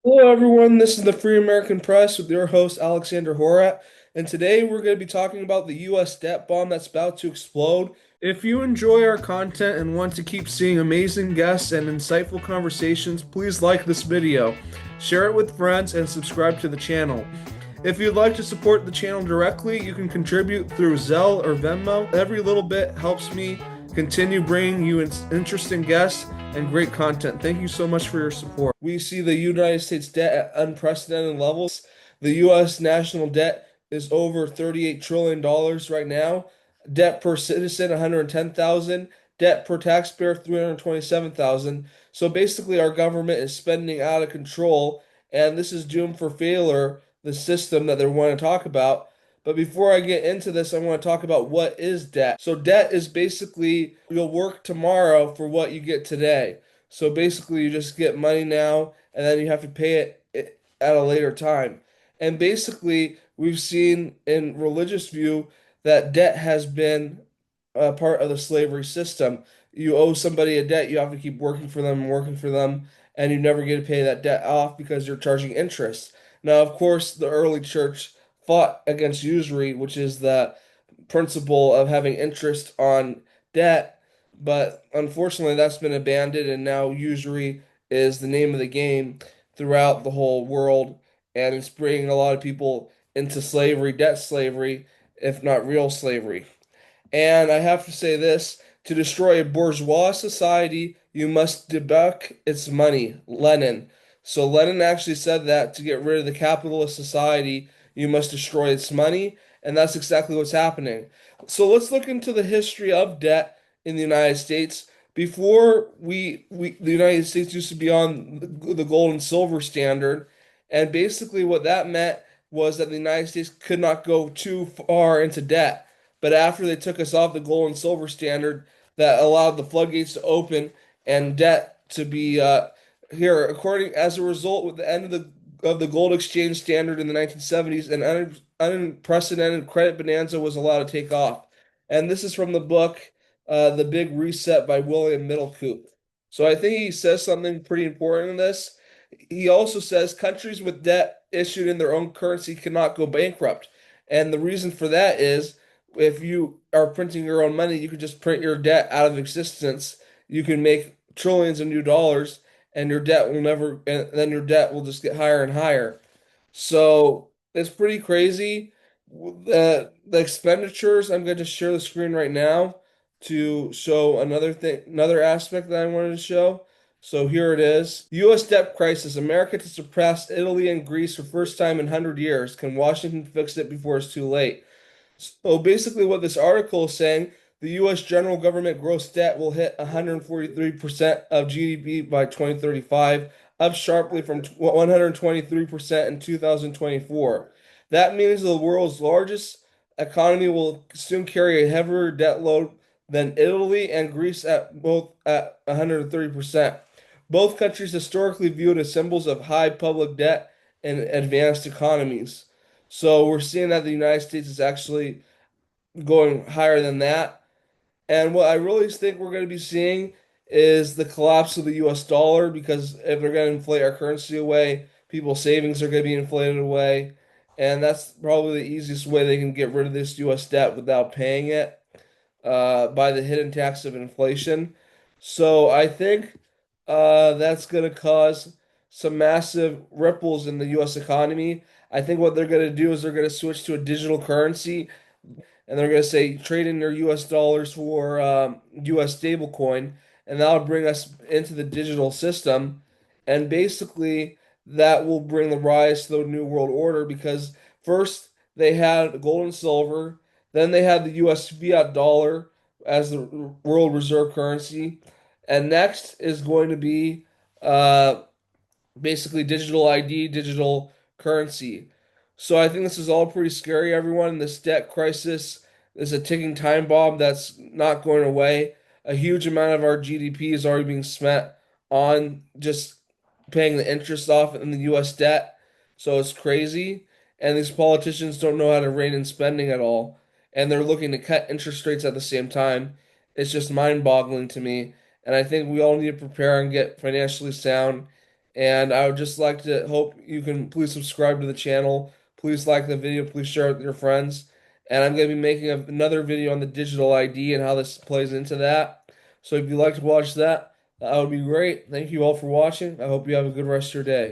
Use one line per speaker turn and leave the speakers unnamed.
Hello, everyone. This is the Free American Press with your host, Alexander Horat. And today we're going to be talking about the U.S. debt bomb that's about to explode. If you enjoy our content and want to keep seeing amazing guests and insightful conversations, please like this video, share it with friends, and subscribe to the channel. If you'd like to support the channel directly, you can contribute through Zelle or Venmo. Every little bit helps me continue bringing you interesting guests and great content. Thank you so much for your support. We see the United States debt at unprecedented levels. The U.S. national debt is over $38 trillion right now. Debt per citizen, 110,000. Debt per taxpayer, 327,000. So basically, our government is spending out of control, and this is doomed for failure, the system that they want to talk about. But before I get into this, I want to talk about what is debt. So, debt is basically you'll work tomorrow for what you get today. So, basically, you just get money now and then you have to pay it at a later time. And basically, we've seen in religious view that debt has been a part of the slavery system. You owe somebody a debt, you have to keep working for them and working for them, and you never get to pay that debt off because you're charging interest. Now, of course, the early church fought against usury, which is the principle of having interest on debt, but unfortunately, that's been abandoned, and now usury is the name of the game throughout the whole world, and it's bringing a lot of people into slavery, debt slavery, if not real slavery. And I have to say this, to destroy a bourgeois society, you must debunk its money. Lenin. So Lenin actually said that to get rid of the capitalist society, you must destroy its money, and that's exactly what's happening. So let's look into the history of debt in the United States. Before the United States used to be on the gold and silver standard, and basically what that meant was that the United States could not go too far into debt. But after they took us off the gold and silver standard, that allowed the floodgates to open and debt to be here. According as a result, with the end of the gold exchange standard in the 1970s, an unprecedented credit bonanza was allowed to take off. And this is from the book The Big Reset by William Middlecoop. So I think he says something pretty important in this. He also says countries with debt issued in their own currency cannot go bankrupt. And the reason for that is if you are printing your own money, you could just print your debt out of existence. You can make trillions of new dollars, and your debt will never, and then your debt will just get higher and higher. So it's pretty crazy. The expenditures, I'm going to share the screen right now to show another thing, another aspect that I wanted to show. So here it is. U.S. debt crisis. America to surpass Italy and Greece for first time in 100 years. Can Washington fix it before it's too late? So basically, what this article is saying, the U.S. general government gross debt will hit 143% of GDP by 2035, up sharply from 123% in 2024. That means the world's largest economy will soon carry a heavier debt load than Italy and Greece at both at 130%. Both countries historically viewed as symbols of high public debt and advanced economies. So we're seeing that the United States is actually going higher than that. And what I really think we're going to be seeing is the collapse of the US dollar because if they're going to inflate our currency away, people's savings are going to be inflated away. And that's probably the easiest way they can get rid of this US debt without paying it by the hidden tax of inflation. So I think that's going to cause some massive ripples in the US economy. I think what they're going to do is they're going to switch to a digital currency and they're going to say trade in your US dollars for US stablecoin, and that'll bring us into the digital system. And basically, that will bring the rise to the New World Order because first they had gold and silver, then they had the US fiat dollar as the world reserve currency, and next is going to be uh, basically digital ID, digital currency. So I think this is all pretty scary, everyone. This debt crisis is a ticking time bomb that's not going away. A huge amount of our GDP is already being spent on just paying the interest off in the US debt. So it's crazy. And these politicians don't know how to rein in spending at all. And they're looking to cut interest rates at the same time. It's just mind-boggling to me. And I think we all need to prepare and get financially sound And I would just like to hope you can please subscribe to the channel. Please like the video. Please share it with your friends. And I'm going to be making another video on the digital ID and how this plays into that. So if you'd like to watch that, that would be great. Thank you all for watching. I hope you have a good rest of your day.